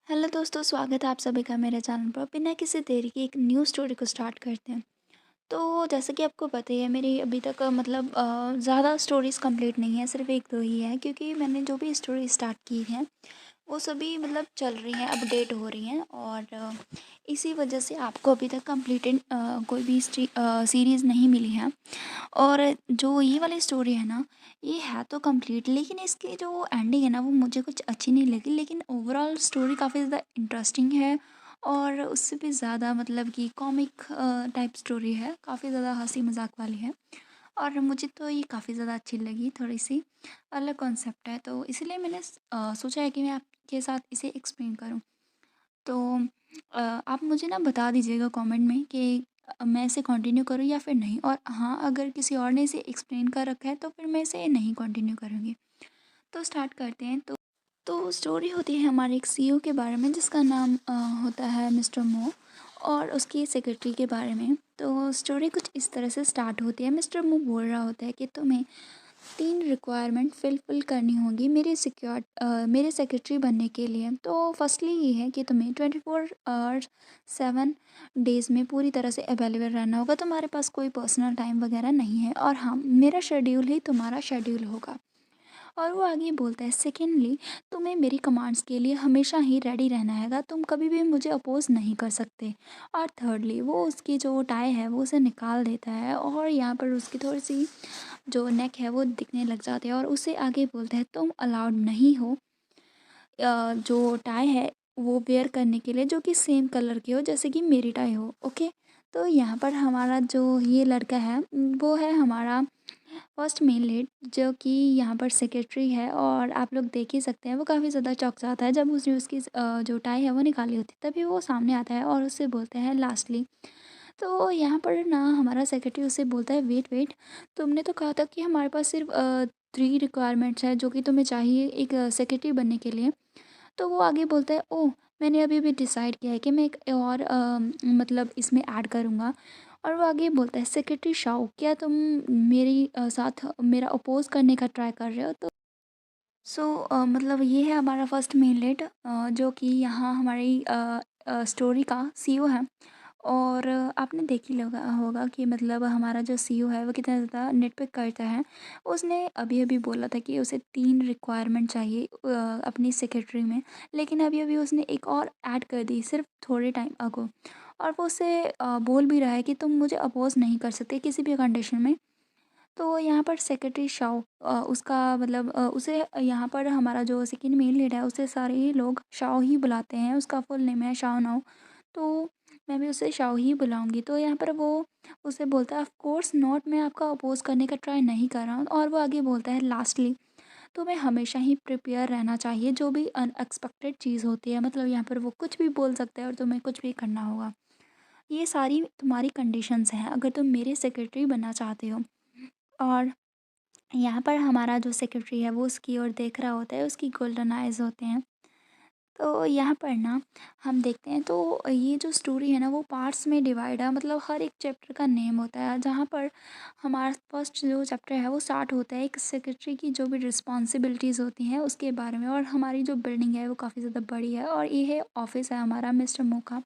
Hello दोस्तों, स्वागत है आप सभी का मेरे चैनल पर। बिना किसी देरी के एक न्यू स्टोरी को स्टार्ट करते हैं। तो जैसे कि आपको पता ही है, मेरी अभी तक ज़्यादा स्टोरीज़ कंप्लीट नहीं है, सिर्फ 1-2 ही है, क्योंकि मैंने जो भी स्टोरी स्टार्ट की है वो सभी चल रही हैं, अपडेट हो रही हैं। और इसी वजह से आपको अभी तक कंप्लीटेड कोई भी सीरीज़ नहीं मिली है। और जो ये वाली स्टोरी है ना, ये है तो कंप्लीट, लेकिन इसकी जो एंडिंग है ना वो मुझे कुछ अच्छी नहीं लगी। लेकिन ओवरऑल स्टोरी काफ़ी ज़्यादा इंटरेस्टिंग है और उससे भी ज़्यादा कि कॉमिक टाइप स्टोरी है, काफ़ी ज़्यादा हंसी मजाक वाली है। और मुझे तो ये काफ़ी ज़्यादा अच्छी लगी, थोड़ी सी अलग कॉन्सेप्ट है, तो इसलिए मैंने सोचा है कि मैं आपके साथ इसे एक्सप्लेन करूँ। तो आप मुझे ना बता दीजिएगा कमेंट में कि मैं इसे कंटिन्यू करूँ या फिर नहीं। और हाँ, अगर किसी और ने इसे एक्सप्लेन कर रखा है तो फिर मैं इसे नहीं कंटिन्यू करूँगी। तो स्टार्ट करते हैं। तो स्टोरी होती है हमारे एक सीईओ के बारे में, जिसका नाम होता है मिस्टर मो, और उसकी सेक्रेटरी के बारे में। तो स्टोरी कुछ इस तरह से स्टार्ट होती है। मिस्टर मो बोल रहा होता है कि तुम्हें 3 रिक्वायरमेंट फिल करनी होगी मेरे सेक्रेटरी बनने के लिए। तो फर्स्टली ये है कि तुम्हें 24 आवर्स 7 डेज़ में पूरी तरह से अवेलेबल रहना होगा। तुम्हारे पास कोई पर्सनल टाइम वगैरह नहीं है, और हाँ, मेरा शेड्यूल ही तुम्हारा शेड्यूल होगा। और वो आगे बोलता है, सेकेंडली, तुम्हें मेरी कमांड्स के लिए हमेशा ही रेडी रहना हैगा, तुम कभी भी मुझे अपोज नहीं कर सकते। और थर्डली, वो उसकी जो टाई है वो उसे निकाल देता है, और यहाँ पर उसकी थोड़ी सी जो नेक है वो दिखने लग जाती है। और उसे आगे बोलता है, तुम अलाउड नहीं हो जो टाई है वो वेयर करने के लिए, जो कि सेम कलर की हो जैसे कि मेरी टाई हो। ओके। तो यहाँ पर हमारा जो ये लड़का है वो है हमारा फर्स्ट मेन लीड, जो कि यहाँ पर सेक्रेटरी है। और आप लोग देख ही सकते हैं वो काफ़ी ज़्यादा चौंक जाता है जब उसने उसकी जो टाई है वो निकाली होती है। तभी वो सामने आता है और उससे बोलते हैं लास्टली। तो यहाँ पर ना हमारा सेक्रेटरी उससे बोलता है, वेट वेट, तुमने तो कहा था कि हमारे पास सिर्फ 3 रिक्वायरमेंट्स है जो कि तुम्हें चाहिए एक सेक्रेटरी बनने के लिए। तो वो आगे बोलता है, ओह, मैंने अभी भी डिसाइड किया है कि मैं एक और इसमें ऐड करूँगा। और वो आगे बोलता है, सेक्रेटरी शाओ, क्या तुम मेरी साथ मेरा अपोज करने का ट्राई कर रहे हो? तो ये है हमारा फर्स्ट मेन लीड, जो कि यहाँ हमारी स्टोरी का सीईओ है। और आपने देख ही लगा होगा कि हमारा जो सीईओ है वो कितना ज़्यादा निटपिक करता है। उसने अभी-अभी बोला था कि उसे 3 रिक्वायरमेंट चाहिए अपनी सेक्रेटरी में, लेकिन अभी-अभी उसने एक और ऐड कर दी सिर्फ़ थोड़े टाइम अगो। और वो उससे बोल भी रहा है कि तुम मुझे अपोज़ नहीं कर सकते किसी भी कंडीशन में। तो यहाँ पर सेक्रेटरी शाओ, उसे यहाँ पर हमारा जो सेकंड मेल लीड है उसे सारे ही लोग शाओ ही बुलाते हैं, उसका फुल नेम है शाओ नाओ। तो मैं भी उसे शाओ ही बुलाऊंगी। तो यहाँ पर वो उसे बोलता है, ऑफ कोर्स नॉट, मैं आपका अपोज करने का ट्राई नहीं कर रहा हूँ। और वो आगे बोलता है, लास्टली, तुम्हें हमेशा ही प्रिपेयर रहना चाहिए जो भी अनएक्सपेक्टेड चीज़ होती है। यहाँ पर वो कुछ भी बोल सकते हैं और तुम्हें कुछ भी करना होगा। ये सारी तुम्हारी कंडीशंस हैं अगर तुम मेरे सेक्रेटरी बनना चाहते हो। और यहाँ पर हमारा जो सेक्रेटरी है वो उसकी ओर देख रहा होता है, उसकी गोल्डन आइज़ होते हैं। तो यहाँ पर ना हम देखते हैं, तो ये जो स्टोरी है ना वो पार्ट्स में डिवाइड है, हर एक चैप्टर का नेम होता है। जहाँ पर हमारा फर्स्ट जो चैप्टर है वो स्टार्ट होता है एक सेक्रेटरी की जो भी रिस्पॉन्सिबिलिटीज़ होती हैं उसके बारे में। और हमारी जो बिल्डिंग है वो काफ़ी ज़्यादा बड़ी है, और ये है ऑफिस है हमारा मिस्टर मो का।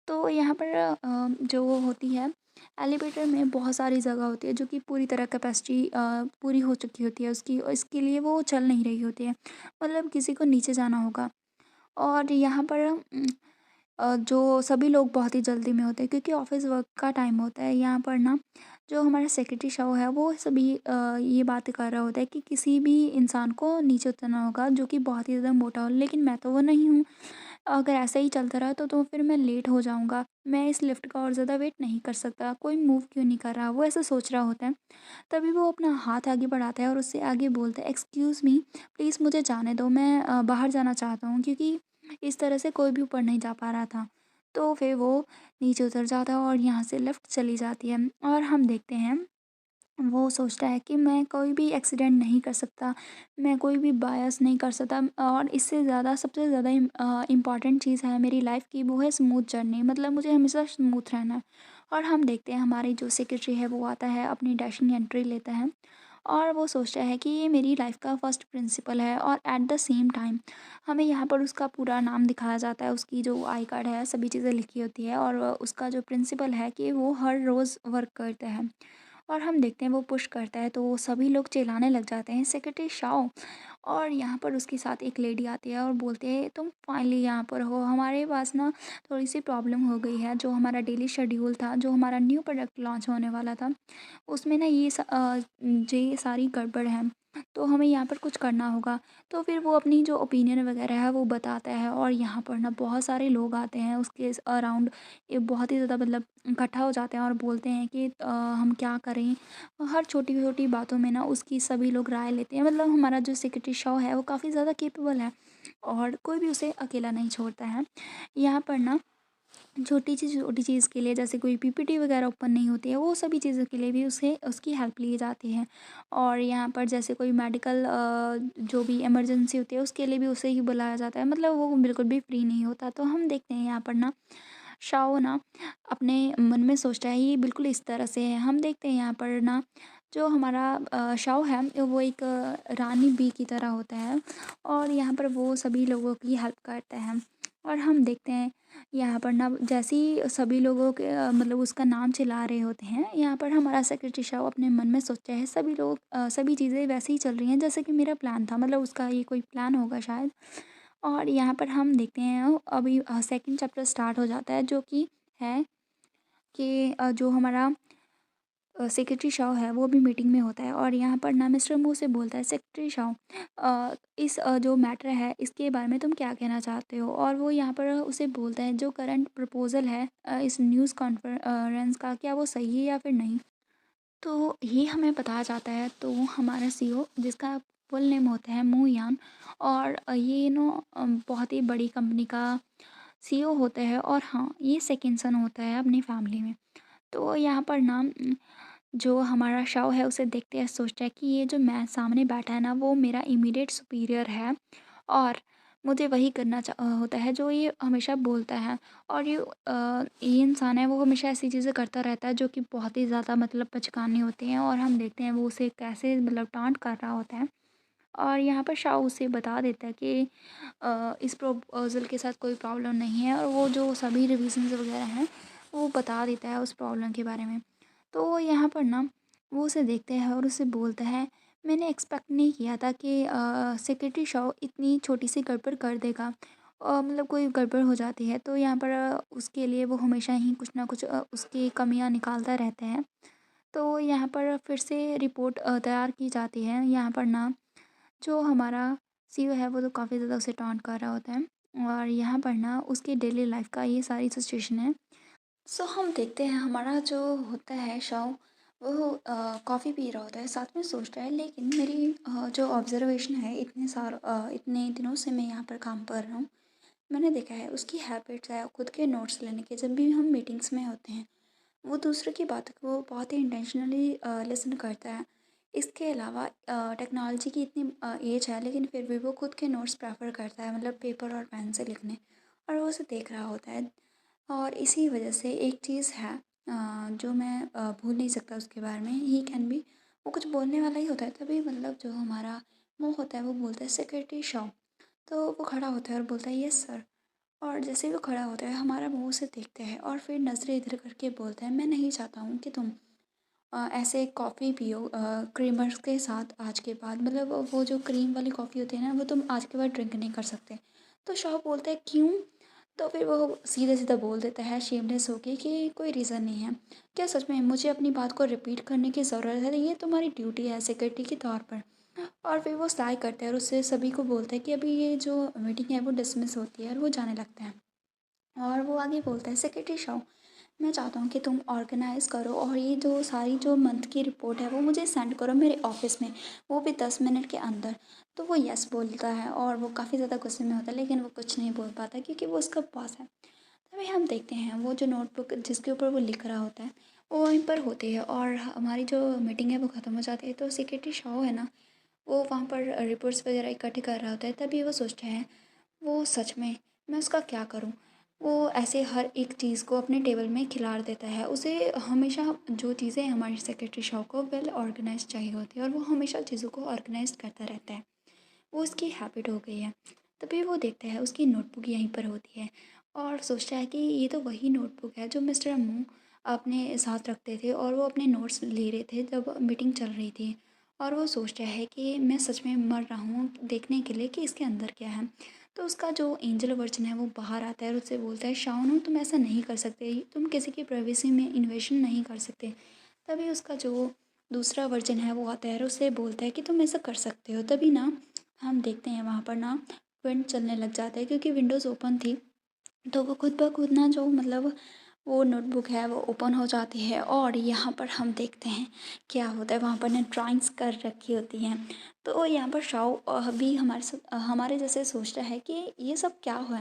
तो यहाँ पर जो वो होती है, एलिवेटर में बहुत सारी जगह होती है जो कि पूरी तरह कैपेसिटी पूरी हो चुकी होती है उसकी, और इसके लिए वो चल नहीं रही होती है, किसी को नीचे जाना होगा। और यहाँ पर जो सभी लोग बहुत ही जल्दी में होते हैं क्योंकि ऑफिस वर्क का टाइम होता है। यहाँ पर ना जो हमारा सेक्रेटरी शो है वो सभी ये बात कर रहा होता है कि किसी भी इंसान को नीचे उतरना होगा जो कि बहुत ही ज़्यादा मोटा हो, लेकिन मैं तो वो नहीं हूँ। अगर ऐसा ही चलता रहा तो फिर मैं लेट हो जाऊँगा। मैं इस लिफ्ट का और ज़्यादा वेट नहीं कर सकता। कोई मूव क्यों नहीं कर रहा? वो ऐसा सोच रहा होता है। तभी वो अपना हाथ आगे बढ़ाता है और उससे आगे बोलता है, एक्सक्यूज़ मी, प्लीज़ मुझे जाने दो, मैं बाहर जाना चाहता हूँ, क्योंकि इस तरह से कोई भी ऊपर नहीं जा पा रहा था। तो फिर वो नीचे उतर जाता है और यहाँ से लिफ्ट चली जाती है। और हम देखते हैं, वो सोचता है कि मैं कोई भी एक्सीडेंट नहीं कर सकता, मैं कोई भी बायस नहीं कर सकता। और इससे ज़्यादा सबसे ज़्यादा इम्पॉर्टेंट चीज़ है मेरी लाइफ की, वो है स्मूथ जर्नी, मुझे हमेशा स्मूथ रहना है। और हम देखते हैं हमारी जो सेक्रेटरी है वो आता है, अपनी डैशिंग एंट्री लेता है और वो सोचता है कि ये मेरी लाइफ का फर्स्ट प्रिंसिपल है। और एट द सेम टाइम हमें यहाँ पर उसका पूरा नाम दिखाया जाता है, उसकी जो आई कार्ड है सभी चीज़ें लिखी होती है, और उसका जो प्रिंसिपल है कि वो हर रोज़ वर्क करता है। और हम देखते हैं वो पुश करता है तो सभी लोग चिल्लाने लग जाते हैं, सेक्रेटरी शाओ। और यहाँ पर उसके साथ एक लेडी आती है और बोलते हैं तुम फाइनली यहाँ पर हो, हमारे पास ना थोड़ी सी प्रॉब्लम हो गई है। जो हमारा डेली शेड्यूल था, जो हमारा न्यू प्रोडक्ट लॉन्च होने वाला था, उसमें ना ये सारी गड़बड़ है, तो हमें यहाँ पर कुछ करना होगा। तो फिर वो अपनी जो ओपिनियन वगैरह है वो बताता है, और यहाँ पर ना बहुत सारे लोग आते हैं उसके अराउंड। ये बहुत ही ज़्यादा मतलब इकट्ठा हो जाते हैं और बोलते हैं कि हम क्या करें। हर छोटी-छोटी बातों में ना उसकी सभी लोग राय लेते हैं। मतलब हमारा जो सेक्रेटरी शॉ है वो काफ़ी ज़्यादा कैपेबल है, और कोई भी उसे अकेला नहीं छोड़ता है। यहाँ पर ना छोटी चीज़ के लिए, जैसे कोई पीपीटी वगैरह ओपन नहीं होती है, वो सभी चीज़ों के लिए भी उसे उसकी हेल्प ली जाती है। और यहाँ पर जैसे कोई मेडिकल जो भी इमरजेंसी होती है उसके लिए भी उसे ही बुलाया जाता है। मतलब वो बिल्कुल भी फ्री नहीं होता। तो हम देखते हैं यहाँ पर ना शाओ ना अपने मन में सोचता है ये बिल्कुल इस तरह से है। हम देखते हैं यहाँ पर ना जो हमारा शाओ है वो एक रानी बी की तरह होता है, और यहाँ पर वो सभी लोगों की हेल्प करता है। और हम देखते हैं यहाँ पर ना जैसे ही सभी लोगों के मतलब उसका नाम चिल्ला रहे होते हैं, यहाँ पर हमारा सेक्रेटरी शाओ अपने मन में सोचता है सभी लोग सभी चीज़ें वैसे ही चल रही हैं जैसे कि मेरा प्लान था। मतलब उसका ये कोई प्लान होगा शायद। और यहाँ पर हम देखते हैं अभी सेकंड चैप्टर स्टार्ट हो जाता है, जो कि है कि जो हमारा सेक्रेटरी शाह है वो भी मीटिंग में होता है। और यहाँ पर ना मिस्टर मू से बोलता है, सेक्रेटरी शाह इस जो मैटर है इसके बारे में तुम क्या कहना चाहते हो। और वो यहाँ पर उसे बोलता है जो करंट प्रपोज़ल है इस न्यूज़ कॉन्फ्रेंस का, क्या वो सही है या फिर नहीं। तो ये हमें बताया जाता है। तो हमारा सीईओ, जिसका फुल नेम होता है मू यान, और ये बहुत ही बड़ी कंपनी का सीईओ होता है, और हाँ ये सेकंड सन होता है अपनी फैमिली में। तो यहाँ पर ना जो हमारा शाओ है उसे देखते हैं सोचता है कि ये जो मैं सामने बैठा है ना वो मेरा इमीडिएट सुपीरियर है, और मुझे वही करना होता है जो ये हमेशा बोलता है। और ये इंसान है वो हमेशा ऐसी चीज़ें करता रहता है जो कि बहुत ही ज़्यादा मतलब बचकानी होती हैं। और हम देखते हैं वो उसे कैसे मतलब टांट कर रहा होता है। और यहाँ पर शाओ उसे बता देता है कि इस प्रपोज़ल के साथ कोई प्रॉब्लम नहीं है, और वो जो सभी रिविजन्स वगैरह हैं वो बता देता है उस प्रॉब्लम के बारे में। तो यहाँ पर ना वो उसे देखते हैं और उसे बोलता है, मैंने एक्सपेक्ट नहीं किया था कि सेक्रेटरी शॉ इतनी छोटी सी गड़बड़ कर देगा। मतलब कोई गड़बड़ हो जाती है तो यहाँ पर उसके लिए वो हमेशा ही कुछ ना कुछ उसकी कमियां निकालता रहता है। तो यहाँ पर फिर से रिपोर्ट तैयार की जाती है। यहाँ पर ना जो हमारा सीईओ है वो तो काफ़ी ज़्यादा उसे टॉन्ट कर रहा होता है, और यहाँ पर ना उसकी डेली लाइफ का ये सारी सिचुएशन है। सो हम देखते हैं हमारा जो होता है शाओ, वो कॉफ़ी पी रहा होता है, साथ में सोचता है लेकिन मेरी जो ऑब्जर्वेशन है इतने दिनों से मैं यहाँ पर काम कर रहा हूँ, मैंने देखा है उसकी हैबिट्स है खुद के नोट्स लेने के। जब भी हम मीटिंग्स में होते हैं वो दूसरे की बातों को बहुत ही इंटेंशनली लिसन करता है। इसके अलावा टेक्नोलॉजी की इतनी एज है लेकिन फिर भी वो खुद के नोट्स प्रेफर करता है, मतलब पेपर और पेन से लिखने, और वो उसे देख रहा होता है। और इसी वजह से एक चीज़ है जो मैं भूल नहीं सकता उसके बारे में, ही कैन बी। वो कुछ बोलने वाला ही होता है तभी मतलब जो हमारा मुंह होता है वो बोलता है सेक्रेटरी शॉ। तो वो खड़ा होता है और बोलता है यस सर। और जैसे ही वो खड़ा होता है हमारा मुंह उसे देखते हैं और फिर नज़रें इधर करके बोलता है, मैं नहीं चाहता हूँ कि तुम ऐसे कॉफ़ी पियो क्रीमर्स के साथ आज के बाद। मतलब वो जो क्रीम वाली कॉफ़ी होती है ना वो तुम आज के बाद ड्रिंक नहीं कर सकते। तो शाह बोलता है क्यों। तो फिर वो सीधा सीधा बोल देता है शेमलेस होके कि कोई रीज़न नहीं है। क्या सच में मुझे अपनी बात को रिपीट करने की ज़रूरत है, ये तुम्हारी ड्यूटी है सिक्योरिटी के तौर पर। और फिर वो साय करता है और उससे सभी को बोलता है कि अभी ये जो मीटिंग है वो डिसमिस होती है, और वो जाने लगता है। और वो आगे बोलता है, सेक्रेटरी शाह मैं चाहता हूँ कि तुम ऑर्गेनाइज़ करो और ये जो सारी जो मंथ की रिपोर्ट है वो मुझे सेंड करो मेरे ऑफिस में, वो भी 10 मिनट के अंदर। तो वो यस बोलता है और वो काफ़ी ज़्यादा गुस्से में होता है, लेकिन वो कुछ नहीं बोल पाता क्योंकि वो उसका बॉस है। तभी हम देखते हैं वो जो नोटबुक जिसके ऊपर वो लिख रहा होता है वो वहीं पर होती है, और हमारी जो मीटिंग है वो ख़त्म हो जाती है। तो सेक्रेटरी शाह है ना वो वहाँ पर रिपोर्ट्स वगैरह इकट्ठे कर रहा होता है। तभी वो सोचते हैं वो सच में मैं उसका क्या करूँ। वो ऐसे हर एक चीज़ को अपने टेबल में खिलार देता है। उसे हमेशा जो चीज़ें हमारे सेक्रेटरी शॉ को वेल ऑर्गेनाइज़ चाहिए होती है और वो हमेशा चीज़ों को ऑर्गेनाइज़ करता रहता है। वो उसकी हैबिट हो गई है। तभी वो देखता है उसकी नोटबुक यहीं पर होती है और सोचता है कि ये तो वही नोटबुक है जो मिस्टर मू अपने साथ रखते थे और वो अपने नोट्स ले रहे थे जब मीटिंग चल रही थी। और वो सोचता है कि मैं सच में मर रहा हूँ देखने के लिए कि इसके अंदर क्या है। तो उसका जो एंजल वर्जन है वो बाहर आता है और उससे बोलता है, शाओनु तुम ऐसा नहीं कर सकते, तुम किसी की प्राइवेसी में इन्वेशन नहीं कर सकते। तभी उसका जो दूसरा वर्जन है वो आता है और उससे बोलता है कि तुम ऐसा कर सकते हो। तभी ना हम देखते हैं वहाँ पर ना विंड चलने लग जाता है क्योंकि विंडोज़ ओपन थी। तो वो खुद ब खुद ना जो मतलब वो नोटबुक है वो ओपन हो जाती है और यहाँ पर हम देखते हैं क्या होता है। वहाँ पर ना ड्राइंग्स कर रखी होती हैं। तो यहाँ पर शाओ भी हमारे जैसे सोचता है कि ये सब क्या हुआ।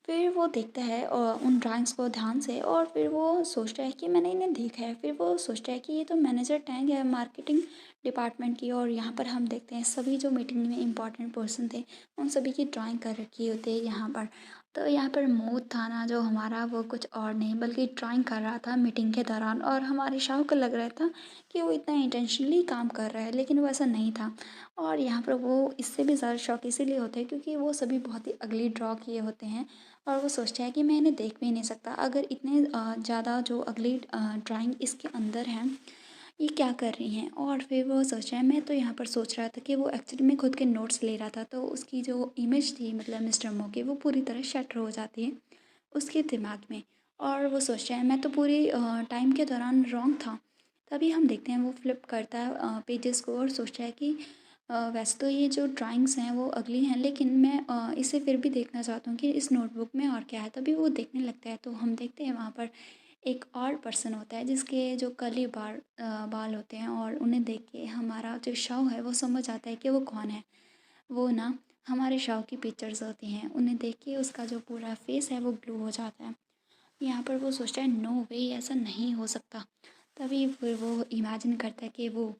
फिर वो देखता है उन ड्राइंग्स को ध्यान से और फिर वो सोचता है कि मैंने इन्हें देखा है। फिर वो सोचता है कि ये तो मैनेजर टैंग है मार्केटिंग डिपार्टमेंट की। और यहाँ पर हम देखते हैं सभी जो मीटिंग में इम्पोर्टेंट पर्सन थे उन सभी की ड्राइंग कर रखी होती है यहाँ पर। तो यहाँ पर मोद था ना जो हमारा, वो कुछ और नहीं बल्कि ड्राइंग कर रहा था मीटिंग के दौरान। और हमारे शाह को लग रहा था कि वो इतना इंटेंशनली काम कर रहा है, लेकिन वो ऐसा नहीं था। और यहाँ पर वो इससे भी ज़्यादा शौक इसीलिए होते हैं क्योंकि वो सभी बहुत ही अगली ड्रॉ किए होते हैं। और वो सोचता है कि मैं इन्हें देख भी नहीं सकता, अगर इतने ज़्यादा जो अगली ड्राइंग इसके अंदर हैं ये क्या कर रही हैं। और फिर वो सोच रहा है, मैं तो यहाँ पर सोच रहा था कि वो एक्चुअली में खुद के नोट्स ले रहा था। तो उसकी जो इमेज थी मतलब मिस्टर मो की वो पूरी तरह शटर हो जाती है उसके दिमाग में। और वो सोच रहा है मैं तो पूरी टाइम के दौरान रॉन्ग था। तभी हम देखते हैं वो फ्लिप करता है पेजेस को और सोचता है कि वैसे तो ये जो ड्राइंग्स हैं वो अगली हैं, लेकिन मैं इसे फिर भी देखना चाहता हूँ कि इस नोटबुक में और क्या है। तभी वो देखने लगता है तो हम देखते हैं वहाँ पर एक और पर्सन होता है जिसके जो कर्ली बाल होते हैं और उन्हें देख के हमारा जो शव है वो समझ आता है कि वो कौन है। वो ना हमारे शव की पिक्चर्स होती हैं, उन्हें देख के उसका जो पूरा फेस है वो ब्लू हो जाता है। यहाँ पर वो सोचता है नो वे, ऐसा नहीं हो सकता। तभी फिर वो इमेजिन करता है कि वो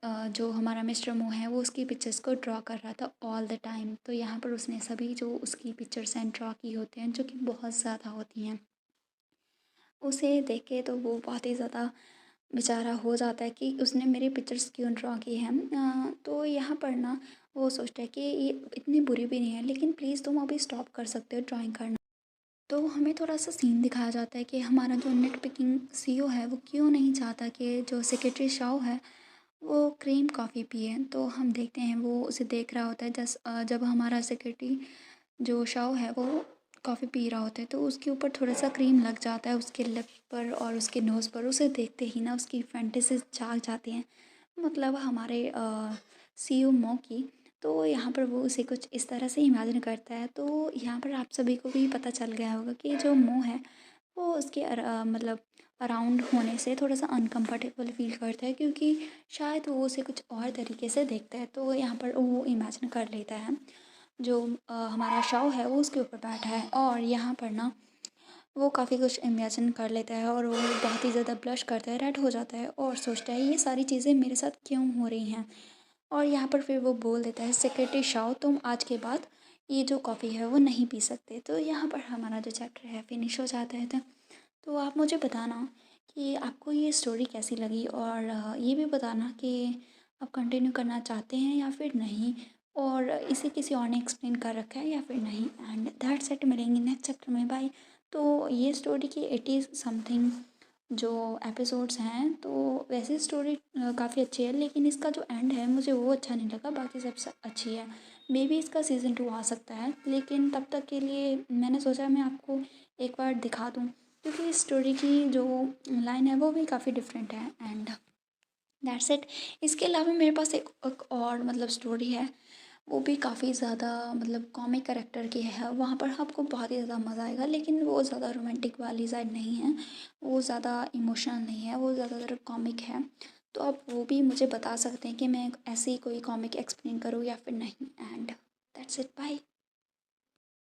जो हमारा मिस्टर मो है वो उसकी पिक्चर्स को ड्रॉ कर रहा था ऑल द टाइम। तो यहाँ पर उसने सभी जो उसकी पिक्चर्स हैं ड्रॉ की होते हैं जो कि बहुत ज़्यादा होती हैं। उसे देख के तो वो बहुत ही ज़्यादा बेचारा हो जाता है कि उसने मेरी पिक्चर्स क्यों ड्रॉ की हैं। तो यहाँ पर ना वो सोचता है कि ये इतनी बुरी भी नहीं है, लेकिन प्लीज़ तुम अभी स्टॉप कर सकते हो ड्राइंग करना। तो हमें थोड़ा-सा सीन दिखाया जाता है कि हमारा जो नेट पिकिंग सीईओ है वो क्यों नहीं चाहता कि जो सेक्रेटरी शाओ है वो क्रीम कॉफ़ी पिए। तो हम देखते हैं वो उसे देख रहा होता है जब हमारा सेक्रेटरी जो शाओ है वो कॉफ़ी पी रहा होता है तो उसके ऊपर थोड़ा-सा क्रीम लग जाता है उसके लिप पर और उसके नोज़ पर। उसे देखते ही ना उसकी फैंटेसीज़ जाग जाती हैं, मतलब हमारे सीईओ मो की। तो यहाँ पर वो उसे कुछ इस तरह से इमेजिन करता है। तो यहाँ पर आप सभी को भी पता चल गया होगा कि जो मो है वो उसके मतलब अराउंड होने से थोड़ा-सा अनकम्फर्टेबल फ़ील करता है क्योंकि शायद वो उसे कुछ और तरीके से देखता है। तो यहाँ पर वो इमेजिन कर लेता है जो हमारा शव है वो उसके ऊपर बैठा है। और यहाँ पर ना वो काफ़ी कुछ इमेजिन कर लेता है और वो बहुत ही ज़्यादा ब्लश करता है, रेड हो जाता है और सोचता है ये सारी चीज़ें मेरे साथ क्यों हो रही हैं। और यहाँ पर फिर वो बोल देता है, सेक्रेटरी शाओ तुम आज के बाद ये जो कॉफ़ी है वो नहीं पी सकते। तो यहाँ पर हमारा जो चैप्टर है फिनिश हो जाता है। तो आप मुझे बताना कि आपको ये स्टोरी कैसी लगी और ये भी बताना कि आप कंटिन्यू करना चाहते हैं या फिर नहीं, और इसे किसी और ने एक्सप्लेन कर रखा है या फिर नहीं। एंड दैट्स इट, मिलेंगे नेक्स्ट चैप्टर में, बाय। तो ये स्टोरी की 80 समथिंग जो एपिसोड्स हैं, तो वैसे स्टोरी काफ़ी अच्छी है लेकिन इसका जो एंड है मुझे वो अच्छा नहीं लगा, बाकी सब अच्छी है। मे बी इसका सीज़न 2 आ सकता है, लेकिन तब तक के लिए मैंने सोचा मैं आपको एक बार दिखा दूँ क्योंकि इस स्टोरी की जो लाइन है वो भी काफ़ी डिफरेंट है। And that's it. इसके अलावा मेरे पास एक और मतलब स्टोरी है, वो भी काफ़ी ज़्यादा मतलब कॉमिक कैरेक्टर की है। वहाँ पर आपको बहुत ही ज़्यादा मज़ा आएगा, लेकिन वो ज़्यादा रोमांटिक वाली साइड नहीं है, वो ज़्यादा इमोशनल नहीं है, वो ज़्यादातर कॉमिक है। तो आप वो भी मुझे बता सकते हैं कि मैं ऐसी कोई कॉमिक एक्सप्लेन करूँ या फिर नहीं। And that's it, bye.